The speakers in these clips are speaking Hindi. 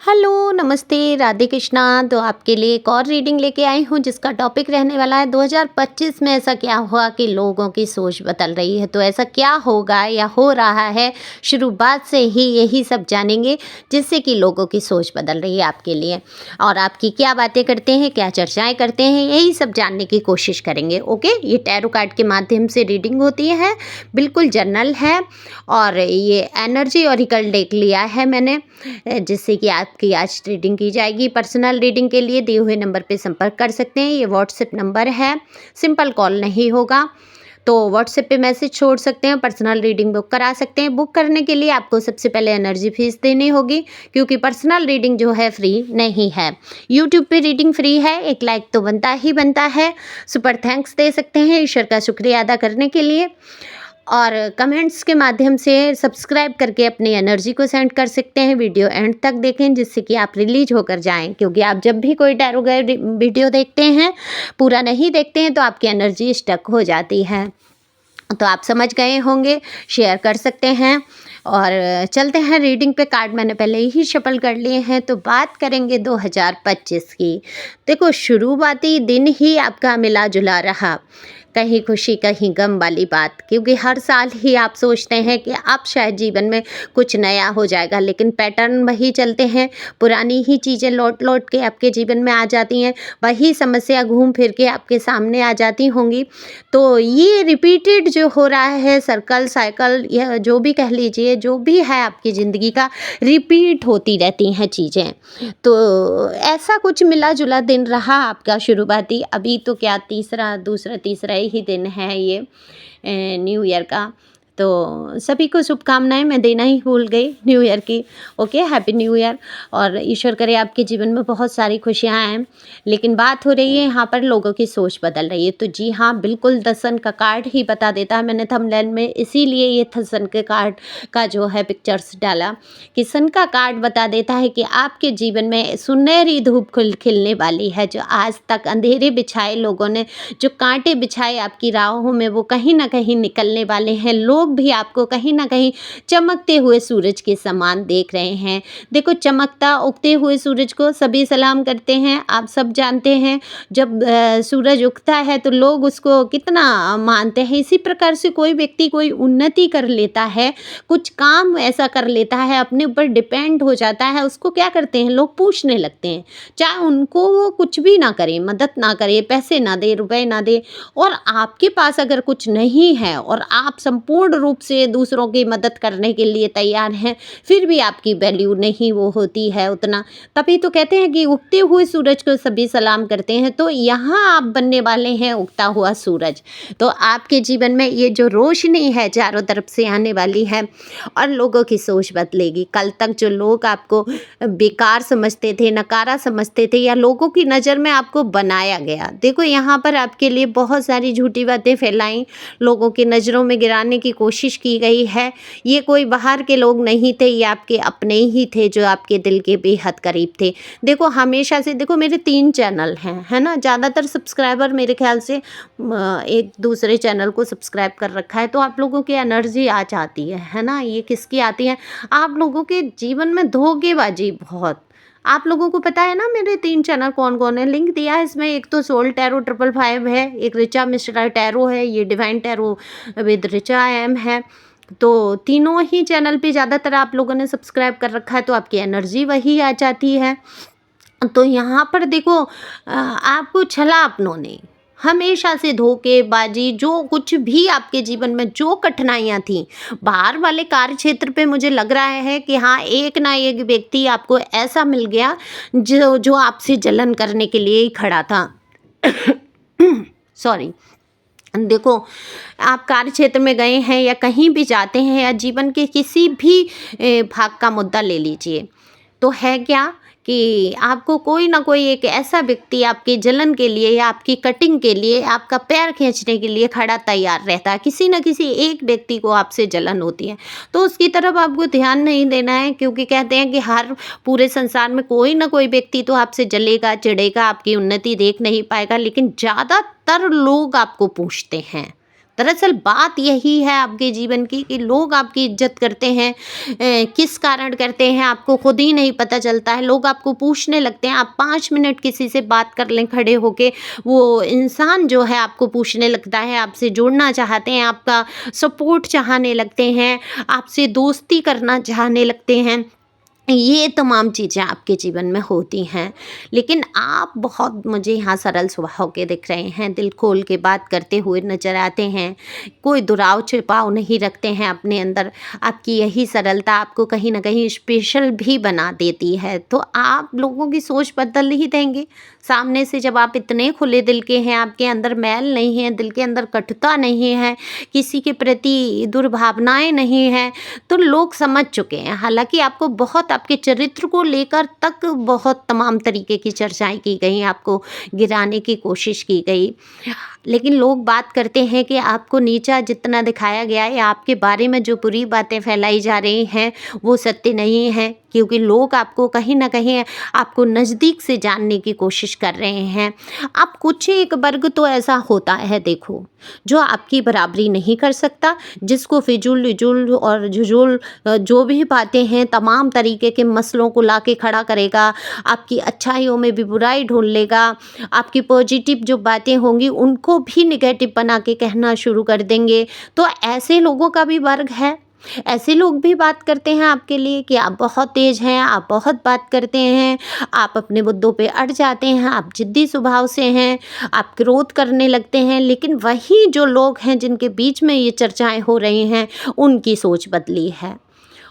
हेलो, नमस्ते, राधे कृष्णा। तो आपके लिए एक और रीडिंग लेके आई हूँ जिसका टॉपिक रहने वाला है 2025 में ऐसा क्या हुआ कि लोगों की सोच बदल रही है। तो ऐसा क्या होगा या हो रहा है, शुरुआत से ही यही सब जानेंगे जिससे कि लोगों की सोच बदल रही है आपके लिए। और आपकी क्या बातें करते हैं, क्या चर्चाएं करते हैं, यही सब जानने की कोशिश करेंगे। ओके, ये टैरो कार्ड के माध्यम से रीडिंग होती है, बिल्कुल जनरल है। और ये एनर्जी ऑरिकल डेक लिया है मैंने, जिससे कि आपकी आज रीडिंग की जाएगी। पर्सनल रीडिंग के लिए दिए हुए नंबर पे संपर्क कर सकते हैं। ये व्हाट्सएप नंबर है, सिंपल कॉल नहीं होगा। तो व्हाट्सएप पे मैसेज छोड़ सकते हैं, पर्सनल रीडिंग बुक करा सकते हैं। बुक करने के लिए आपको सबसे पहले एनर्जी फीस देनी होगी, क्योंकि पर्सनल रीडिंग जो है फ्री नहीं है। यूट्यूब पे रीडिंग फ्री है, एक लाइक तो बनता ही बनता है। सुपर थैंक्स दे सकते हैं ईश्वर का शुक्रिया अदा करने के लिए। और कमेंट्स के माध्यम से सब्सक्राइब करके अपनी एनर्जी को सेंड कर सकते हैं। वीडियो एंड तक देखें जिससे कि आप रिलीज होकर जाएं, क्योंकि आप जब भी कोई टैरो गाइड वीडियो देखते हैं, पूरा नहीं देखते हैं, तो आपकी एनर्जी स्टक हो जाती है। तो आप समझ गए होंगे, शेयर कर सकते हैं। और चलते हैं रीडिंग पे। कार्ड मैंने पहले ही शफल कर लिए हैं, तो बात करेंगे 2025 की। देखो, शुरुआती दिन ही आपका मिला जुला रहा, कहीं खुशी कहीं गम वाली बात, क्योंकि हर साल ही आप सोचते हैं कि आप शायद जीवन में कुछ नया हो जाएगा, लेकिन पैटर्न वही चलते हैं। पुरानी ही चीज़ें लौट लौट के आपके जीवन में आ जाती हैं, वही समस्या घूम फिर के आपके सामने आ जाती होंगी। तो ये रिपीटेड जो हो रहा है, सर्कल साइकिल या जो भी कह लीजिए, जो भी है आपकी ज़िंदगी का, रिपीट होती रहती हैं चीज़ें। तो ऐसा कुछ मिला जुला दिन रहा आपका शुरुआती। अभी तो क्या तीसरा दूसरा तीसरा ही दिन है ये न्यू ईयर का। तो सभी को शुभकामनाएं मैं देना ही भूल गई न्यू ईयर की। Okay, happy new year. और ईश्वर करे आपके जीवन में बहुत सारी खुशियां आएँ। लेकिन बात हो रही है यहाँ पर लोगों की सोच बदल रही है। तो जी हाँ, बिल्कुल 10 सन का कार्ड ही बता देता है। मैंने थंबनेल में इसीलिए ये 10 सन के कार्ड का जो है पिक्चर्स डाला, कि सन का कार्ड बता देता है कि आपके जीवन में सुनहरी धूप खिलने वाली है। जो आज तक अंधेरे बिछाए लोगों ने, जो कांटे बिछाए आपकी राहों में, वो कहीं ना कहीं निकलने वाले हैं। लोग भी आपको कहीं ना कहीं चमकते हुए सूरज के समान देख रहे हैं। देखो, चमकता उगते हुए सूरज को सभी सलाम करते हैं, आप सब जानते हैं। जब सूरज उगता है तो लोग उसको कितना मानते हैं। इसी प्रकार से कोई व्यक्ति कोई उन्नति कर लेता है, कुछ काम ऐसा कर लेता है, अपने ऊपर डिपेंड हो जाता है, उसको क्या करते हैं लोग, पूछने लगते हैं। चाहे उनको वो कुछ भी ना करे, मदद ना करे, पैसे ना दे, रुपए ना दे, और आपके पास अगर कुछ नहीं है और आप संपूर्ण रूप से दूसरों की मदद करने के लिए तैयार हैं, फिर भी आपकी वैल्यू नहीं वो होती है उतना। तभी तो कहते हैं कि उगते हुए सूरज को सभी सलाम करते हैं। तो यहाँ आप बनने वाले हैं उगता हुआ सूरज। तो आपके जीवन में ये जो रोशनी है चारों तरफ से आने वाली है, और लोगों की सोच बदलेगी। कल तक जो लोग आपको बेकार समझते थे, नकारा समझते थे, या लोगों की नज़र में आपको बनाया गया, देखो यहाँ पर आपके लिए बहुत सारी झूठी बातें फैलाई, लोगों की नज़रों में गिराने की कोशिश की गई है। ये कोई बाहर के लोग नहीं थे, ये आपके अपने ही थे, जो आपके दिल के बेहद करीब थे। देखो, हमेशा से देखो, मेरे 3 चैनल हैं, है ना। ज़्यादातर सब्सक्राइबर मेरे ख्याल से एक दूसरे चैनल को सब्सक्राइब कर रखा है। तो आप लोगों की एनर्जी आ जाती है ना। ये किसकी आती है? आप लोगों के जीवन में धोखेबाजी बहुत। आप लोगों को पता है ना मेरे 3 चैनल कौन कौन है, लिंक दिया है इसमें। एक तो सोल टैरो 555 है, एक ऋचा मिश्रा टैरो है, ये divine tarot with Richa M है। तो तीनों ही चैनल पे ज़्यादातर आप लोगों ने सब्सक्राइब कर रखा है, तो आपकी एनर्जी वही आ जाती है। तो यहाँ पर देखो, आपको छला अपनों ने, हमेशा से धोखेबाजी, जो कुछ भी आपके जीवन में जो कठिनाइयाँ थी, बाहर वाले कार्य क्षेत्र पे मुझे लग रहा है कि हाँ, एक ना एक व्यक्ति आपको ऐसा मिल गया जो जो आपसे जलन करने के लिए ही खड़ा था। सॉरी। देखो, आप कार्य क्षेत्र में गए हैं या कहीं भी जाते हैं, या जीवन के किसी भी भाग का मुद्दा ले लीजिए, तो है क्या कि आपको कोई ना कोई एक ऐसा व्यक्ति आपके जलन के लिए या आपकी कटिंग के लिए, आपका पैर खींचने के लिए खड़ा तैयार रहता है। किसी न किसी एक व्यक्ति को आपसे जलन होती है, तो उसकी तरफ आपको ध्यान नहीं देना है, क्योंकि कहते हैं कि हर पूरे संसार में कोई ना कोई व्यक्ति तो आपसे जलेगा, चिढ़ेगा, आपकी उन्नति देख नहीं पाएगा, लेकिन ज़्यादातर लोग आपको पूछते हैं। दरअसल बात यही है आपके जीवन की कि लोग आपकी इज्जत करते हैं, किस कारण करते हैं आपको खुद ही नहीं पता चलता है। लोग आपको पूछने लगते हैं, आप 5 मिनट किसी से बात कर लें खड़े होके, वो इंसान जो है आपको पूछने लगता है, आपसे जुड़ना चाहते हैं, आपका सपोर्ट चाहने लगते हैं, आपसे दोस्ती करना चाहने लगते हैं। ये तमाम चीज़ें आपके जीवन में होती हैं, लेकिन आप बहुत मुझे यहाँ सरल स्वभाव के दिख रहे हैं, दिल खोल के बात करते हुए नज़र आते हैं, कोई दुराव छिपाव नहीं रखते हैं अपने अंदर। आपकी यही सरलता आपको कहीं न कहीं स्पेशल भी बना देती है, तो आप लोगों की सोच बदल ही देंगे। सामने से जब आप इतने खुले दिल के हैं, आपके अंदर मैल नहीं है, दिल के अंदर कटुता नहीं है, किसी के प्रति दुर्भावनाएँ नहीं हैं, तो लोग समझ चुके हैं। हालाँकि आपको बहुत आपके चरित्र को लेकर तक बहुत तमाम तरीके की चर्चाएँ की गई, आपको गिराने की कोशिश की गई। लेकिन लोग बात करते हैं कि आपको नीचा जितना दिखाया गया है या आपके बारे में जो बुरी बातें फैलाई जा रही हैं, वो सत्य नहीं है, क्योंकि लोग आपको कहीं न कहीं आपको नज़दीक से जानने की कोशिश कर रहे हैं। अब कुछ एक वर्ग तो ऐसा होता है देखो, जो आपकी बराबरी नहीं कर सकता, जिसको फिजूल-विजूल और झुजूल जो भी बातें हैं, तमाम तरीके के मसलों को लाके खड़ा करेगा, आपकी अच्छाइयों में भी बुराई ढूँढ लेगा, आपकी पॉजिटिव जो बातें होंगी उनको भी नेगेटिव बना के कहना शुरू कर देंगे। तो ऐसे लोगों का भी वर्ग है। ऐसे लोग भी बात करते हैं आपके लिए कि आप बहुत तेज़ हैं, आप बहुत बात करते हैं, आप अपने मुद्दों पे अड़ जाते हैं, आप ज़िद्दी स्वभाव से हैं, आप क्रोध करने लगते हैं। लेकिन वही जो लोग हैं जिनके बीच में ये चर्चाएँ हो रही हैं, उनकी सोच बदली है।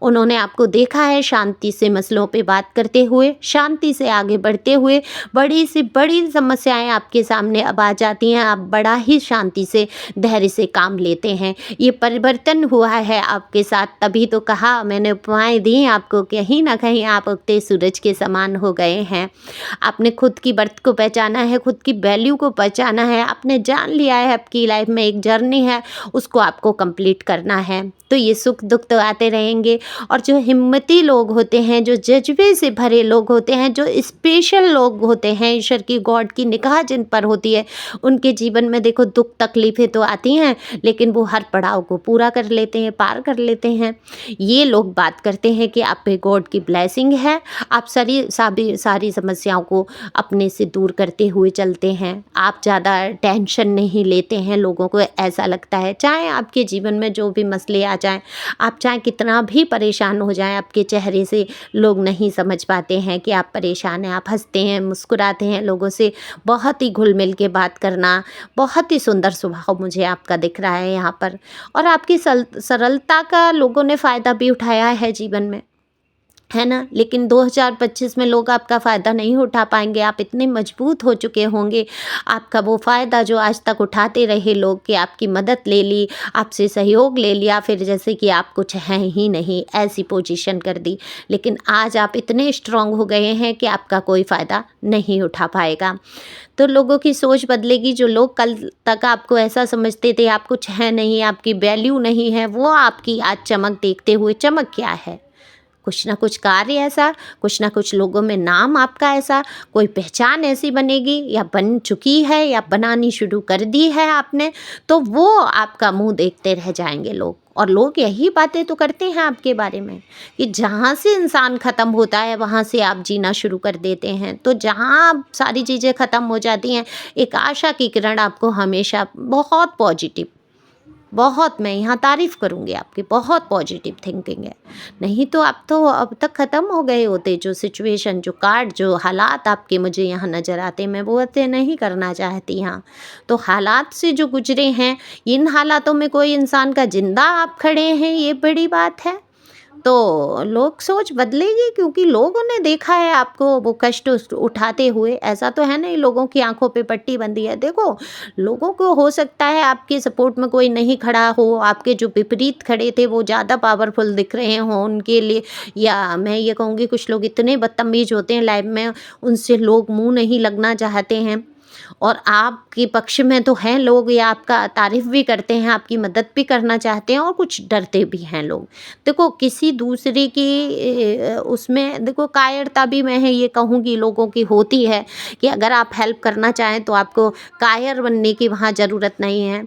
उन्होंने आपको देखा है शांति से मसलों पे बात करते हुए, शांति से आगे बढ़ते हुए। बड़ी से बड़ी समस्याएं आपके सामने अब आ जाती हैं, आप बड़ा ही शांति से धैर्य से काम लेते हैं। ये परिवर्तन हुआ है आपके साथ, तभी तो कहा मैंने उपमाएं दी आपको, कहीं ना कहीं आप उगते सूरज के समान हो गए हैं। आपने खुद की बर्थ को पहचाना है, खुद की वैल्यू को पहचाना है, आपने जान लिया है आपकी लाइफ में एक जर्नी है, उसको आपको कंप्लीट करना है। तो ये सुख दुख तो आते रहेंगे। और जो हिम्मती लोग होते हैं, जो जज्बे से भरे लोग होते हैं, जो स्पेशल लोग होते हैं, ईश्वर की गॉड की निगाह जिन पर होती है, उनके जीवन में देखो दुख तकलीफें तो आती हैं, लेकिन वो हर पड़ाव को पूरा कर लेते हैं, पार कर लेते हैं। ये लोग बात करते हैं कि आप पे गॉड की ब्लेसिंग है, आप सारी समस्याओं को अपने से दूर करते हुए चलते हैं, आप ज़्यादा टेंशन नहीं लेते हैं। लोगों को ऐसा लगता है, चाहे आपके जीवन में जो भी मसले आ जाएं, आप चाहे कितना भी परेशान हो जाएं, आपके चेहरे से लोग नहीं समझ पाते हैं कि आप परेशान हैं। आप हंसते हैं, मुस्कुराते हैं, लोगों से बहुत ही घुल मिल के बात करना, बहुत ही सुंदर स्वभाव मुझे आपका दिख रहा है यहाँ पर। और आपकी सरलता का लोगों ने फ़ायदा भी उठाया है जीवन में, है ना। लेकिन 2025 में लोग आपका फ़ायदा नहीं उठा पाएंगे। आप इतने मजबूत हो चुके होंगे, आपका वो फ़ायदा जो आज तक उठाते रहे लोग कि आपकी मदद ले ली, आपसे सहयोग ले लिया, फिर जैसे कि आप कुछ हैं ही नहीं, ऐसी पोजीशन कर दी। लेकिन आज आप इतने स्ट्रांग हो गए हैं कि आपका कोई फ़ायदा नहीं उठा पाएगा। तो लोगों की सोच बदलेगी। जो लोग कल तक आपको ऐसा समझते थे आप कुछ हैं नहीं, आपकी वैल्यू नहीं है, वो आपकी आज चमक देखते हुए, चमक क्या है, कुछ ना कुछ कार्य ऐसा, कुछ ना कुछ लोगों में नाम आपका ऐसा, कोई पहचान ऐसी बनेगी, या बन चुकी है या बनानी शुरू कर दी है आपने, तो वो आपका मुंह देखते रह जाएंगे लोग। और लोग यही बातें तो करते हैं आपके बारे में कि जहाँ से इंसान ख़त्म होता है वहाँ से आप जीना शुरू कर देते हैं। तो जहाँ सारी चीज़ें ख़त्म हो जाती हैं, एक आशा की किरण आपको हमेशा बहुत पॉजिटिव, बहुत, मैं यहाँ तारीफ़ करूँगी आपकी, बहुत पॉजिटिव थिंकिंग है। नहीं तो आप तो अब तक ख़त्म हो गए होते। जो सिचुएशन, जो कार्ड, जो हालात आपके मुझे यहाँ नज़र आते, मैं वो बातें नहीं करना चाहती यहाँ। तो हालात से जो गुजरे हैं, इन हालातों में कोई इंसान का ज़िंदा आप खड़े हैं, ये बड़ी बात है। तो लोग सोच बदलेगी, क्योंकि लोगों ने देखा है आपको वो कष्ट उठाते हुए। ऐसा तो है नहीं लोगों की आंखों पे पट्टी बंधी है। देखो, लोगों को हो सकता है आपके सपोर्ट में कोई नहीं खड़ा हो, आपके जो विपरीत खड़े थे वो ज़्यादा पावरफुल दिख रहे हों उनके लिए, या मैं ये कहूँगी कुछ लोग इतने बदतमीज होते हैं लाइफ में, उनसे लोग मुँह नहीं लगना चाहते हैं। और आपके पक्ष में तो हैं लोग, या आपका तारीफ़ भी करते हैं, आपकी मदद भी करना चाहते हैं, और कुछ डरते भी हैं लोग। देखो, किसी दूसरे की उसमें देखो कायरता भी मैं ये कहूँगी लोगों की होती है कि अगर आप हेल्प करना चाहें तो आपको कायर बनने की वहाँ ज़रूरत नहीं है,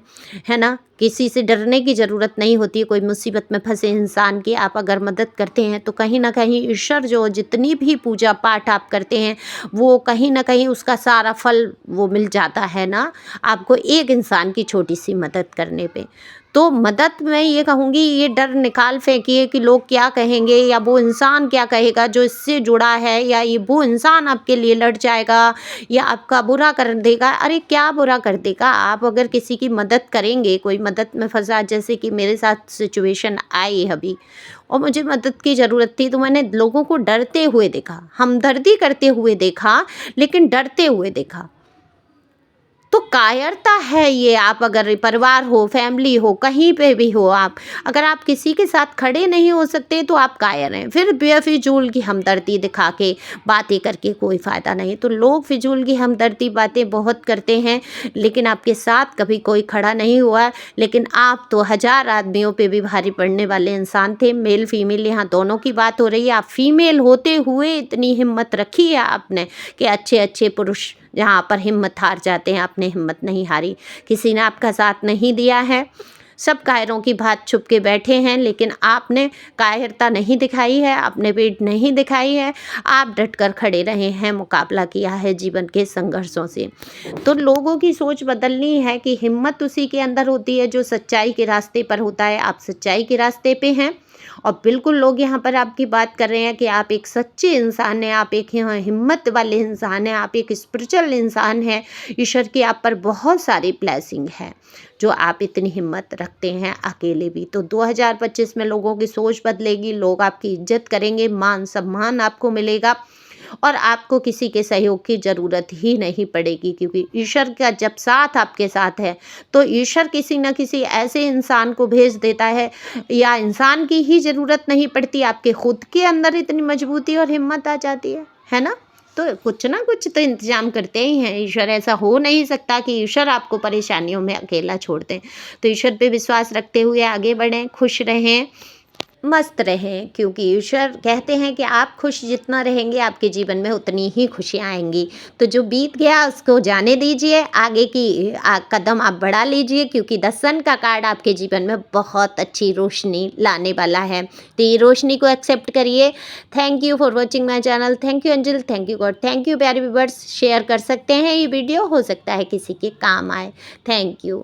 है ना। किसी से डरने की ज़रूरत नहीं होती है। कोई मुसीबत में फंसे इंसान की आप अगर मदद करते हैं तो कहीं ना कहीं ईश्वर जो जितनी भी पूजा पाठ आप करते हैं वो कहीं ना कहीं उसका सारा फल वो मिल जाता है ना आपको, एक इंसान की छोटी सी मदद करने पे। तो मदद मैं ये कहूँगी, ये डर निकाल फेंकिए कि लोग क्या कहेंगे या वो इंसान क्या कहेगा जो इससे जुड़ा है, या ये वो इंसान आपके लिए लड़ जाएगा या आपका बुरा कर देगा। अरे क्या बुरा कर देगा, आप अगर किसी की मदद करेंगे, कोई मदद में फंसा, जैसे कि मेरे साथ सिचुएशन आई अभी और मुझे मदद की ज़रूरत थी, तो मैंने लोगों को डरते हुए देखा, हमदर्दी करते हुए देखा, लेकिन डरते हुए देखा। तो कायरता है ये। आप अगर परिवार हो, फैमिली हो, कहीं पे भी हो, आप अगर आप किसी के साथ खड़े नहीं हो सकते तो आप कायर हैं। फिर बेफिजूल की हमदर्दी दिखा के बातें करके कोई फ़ायदा नहीं। तो लोग फिजूल की हमदर्दी बातें बहुत करते हैं, लेकिन आपके साथ कभी कोई खड़ा नहीं हुआ। लेकिन आप तो 1000 आदमियों पे भी भारी पड़ने वाले इंसान थे। मेल फीमेल यहाँ दोनों की बात हो रही है। आप फीमेल होते हुए इतनी हिम्मत रखी है आपने कि अच्छे अच्छे पुरुष जहाँ पर हिम्मत हार जाते हैं, आपने हिम्मत नहीं हारी। किसी ने आपका साथ नहीं दिया है। सब कायरों की बात छुप के बैठे हैं, लेकिन आपने कायरता नहीं दिखाई है, आपने पीठ नहीं दिखाई है। आप डटकर खड़े रहे हैं, मुकाबला किया है जीवन के संघर्षों से। तो लोगों की सोच बदलनी है कि हिम्मत उसी के अंदर होती है जो सच्चाई के रास्ते पर होता है। आप सच्चाई के रास्ते पे हैं और बिल्कुल लोग यहाँ पर आपकी बात कर रहे हैं कि आप एक सच्चे इंसान हैं, आप एक हिम्मत वाले इंसान हैं, आप एक स्पिरिचुअल इंसान हैं। ईश्वर की आप पर बहुत सारी ब्लेसिंग है जो आप इतनी हिम्मत रखते हैं अकेले भी। तो 2025 में लोगों की सोच बदलेगी, लोग आपकी इज्जत करेंगे, मान सम्मान आपको मिलेगा और आपको किसी के सहयोग की ज़रूरत ही नहीं पड़ेगी, क्योंकि ईश्वर का जब साथ आपके साथ है तो ईश्वर किसी न किसी ऐसे इंसान को भेज देता है, या इंसान की ही ज़रूरत नहीं पड़ती, आपके खुद के अंदर इतनी मजबूती और हिम्मत आ जाती है ना। तो कुछ ना कुछ तो इंतजाम करते ही हैं ईश्वर। ऐसा हो नहीं सकता कि ईश्वर आपको परेशानियों में अकेला छोड़ दें। तो ईश्वर पे विश्वास रखते हुए आगे बढ़ें, खुश रहें, मस्त रहें, क्योंकि ईश्वर कहते हैं कि आप खुश जितना रहेंगे आपके जीवन में उतनी ही खुशियाँ आएंगी। तो जो बीत गया उसको जाने दीजिए, आगे की कदम आप बढ़ा लीजिए, क्योंकि द सन का कार्ड आपके जीवन में बहुत अच्छी रोशनी लाने वाला है। तो ये रोशनी को एक्सेप्ट करिए। Thank you for watching my channel. Thank you angel, thank you God, thank you प्यारे व्यूअर्स। शेयर कर सकते हैं ये वीडियो, हो सकता है किसी के काम आए। Thank you.